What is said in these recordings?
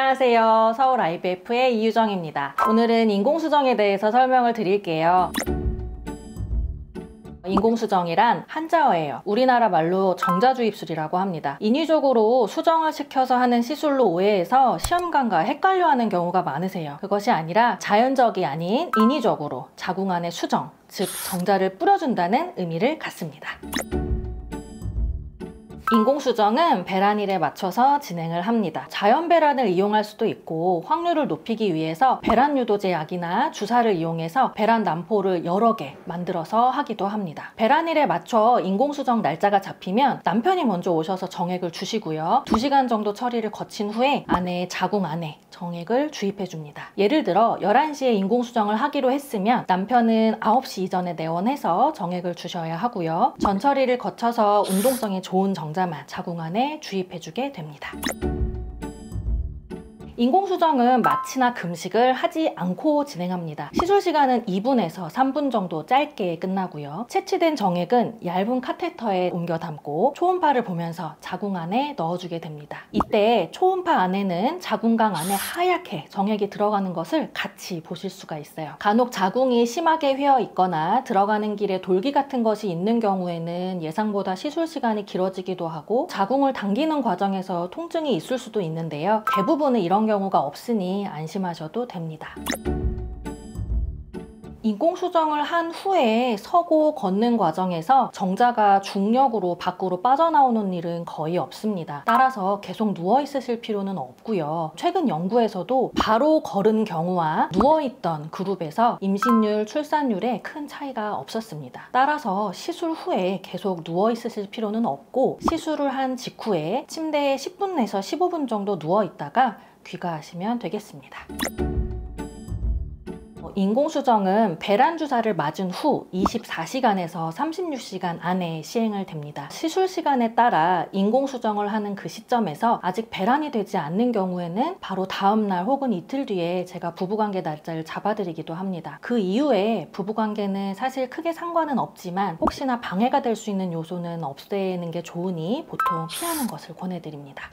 안녕하세요. 서울 IVF의 이유정입니다. 오늘은 인공수정에 대해서 설명을 드릴게요. 인공수정이란 한자어예요. 우리나라 말로 정자주입술이라고 합니다. 인위적으로 수정을 시켜서 하는 시술로 오해해서 시험관과 헷갈려하는 경우가 많으세요. 그것이 아니라 자연적이 아닌 인위적으로 자궁 안에 수정, 즉 정자를 뿌려준다는 의미를 갖습니다. 인공수정은 배란일에 맞춰서 진행을 합니다. 자연 배란을 이용할 수도 있고 확률을 높이기 위해서 배란 유도제 약이나 주사를 이용해서 배란 난포를 여러 개 만들어서 하기도 합니다. 배란일에 맞춰 인공수정 날짜가 잡히면 남편이 먼저 오셔서 정액을 주시고요. 2시간 정도 처리를 거친 후에 아내의 자궁 안에 정액을 주입해 줍니다. 예를 들어 11시에 인공수정을 하기로 했으면 남편은 9시 이전에 내원해서 정액을 주셔야 하고요. 전처리를 거쳐서 운동성이 좋은 정자만 자궁 안에 주입해주게 됩니다. 인공수정은 마취나 금식을 하지 않고 진행합니다. 시술 시간은 2분에서 3분 정도 짧게 끝나고요. 채취된 정액은 얇은 카테터에 옮겨 담고 초음파를 보면서 자궁 안에 넣어주게 됩니다. 이때 초음파 안에는 자궁강 안에 하얗게 정액이 들어가는 것을 같이 보실 수가 있어요. 간혹 자궁이 심하게 휘어 있거나 들어가는 길에 돌기 같은 것이 있는 경우에는 예상보다 시술 시간이 길어지기도 하고 자궁을 당기는 과정에서 통증이 있을 수도 있는데요. 대부분은 이런 경우가 없으니 안심하셔도 됩니다. 인공수정을 한 후에 서고 걷는 과정에서 정자가 중력으로 밖으로 빠져나오는 일은 거의 없습니다. 따라서 계속 누워 있으실 필요는 없고요. 최근 연구에서도 바로 걸은 경우와 누워있던 그룹에서 임신율, 출산율에 큰 차이가 없었습니다. 따라서 시술 후에 계속 누워 있으실 필요는 없고 시술을 한 직후에 침대에 10분에서 15분 정도 누워 있다가 귀가하시면 되겠습니다. 인공수정은 배란 주사를 맞은 후 24시간에서 36시간 안에 시행을 됩니다. 시술 시간에 따라 인공수정을 하는 그 시점에서 아직 배란이 되지 않는 경우에는 바로 다음날 혹은 이틀 뒤에 제가 부부관계 날짜를 잡아드리기도 합니다. 그 이후에 부부관계는 사실 크게 상관은 없지만 혹시나 방해가 될 수 있는 요소는 없애는 게 좋으니 보통 피하는 것을 권해드립니다.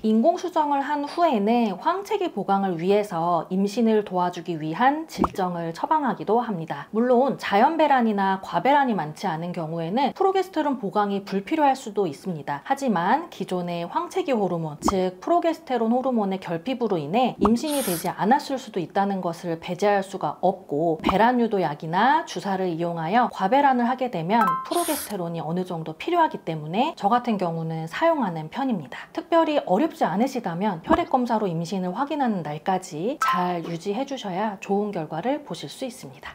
인공수정을 한 후에는 황체기 보강을 위해서 임신을 도와주기 위한 질정을 처방하기도 합니다. 물론 자연배란이나 과배란이 많지 않은 경우에는 프로게스테론 보강이 불필요할 수도 있습니다. 하지만 기존의 황체기 호르몬, 즉 프로게스테론 호르몬의 결핍으로 인해 임신이 되지 않았을 수도 있다는 것을 배제할 수가 없고 배란 유도약이나 주사를 이용하여 과배란을 하게 되면 프로게스테론이 어느 정도 필요하기 때문에 저 같은 경우는 사용하는 편입니다. 특별히 어렵지 않으시다면 혈액검사로 임신을 확인하는 날까지 잘 유지해 주셔야 좋은 결과를 보실 수 있습니다.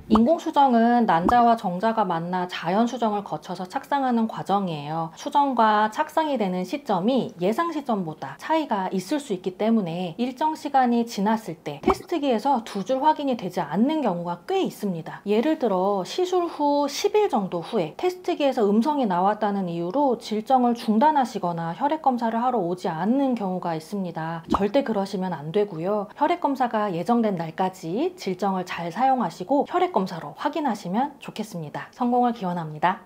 인공수정은 난자와 정자가 만나 자연수정을 거쳐서 착상하는 과정이에요. 수정과 착상이 되는 시점이 예상 시점보다 차이가 있을 수 있기 때문에 일정 시간이 지났을 때 테스트기에서 두 줄 확인이 되지 않는 경우가 꽤 있습니다. 예를 들어 시술 후 10일 정도 후에 테스트기에서 음성이 나왔다는 이유로 질정을 중단하시거나 혈액검사를 하러 오지 않는 경우가 있습니다. 절대 그러시면 안 되고요. 혈액검사가 예정된 날까지 질정을 잘 사용하시고 혈액검사로 확인하시면 좋겠습니다. 성공을 기원합니다.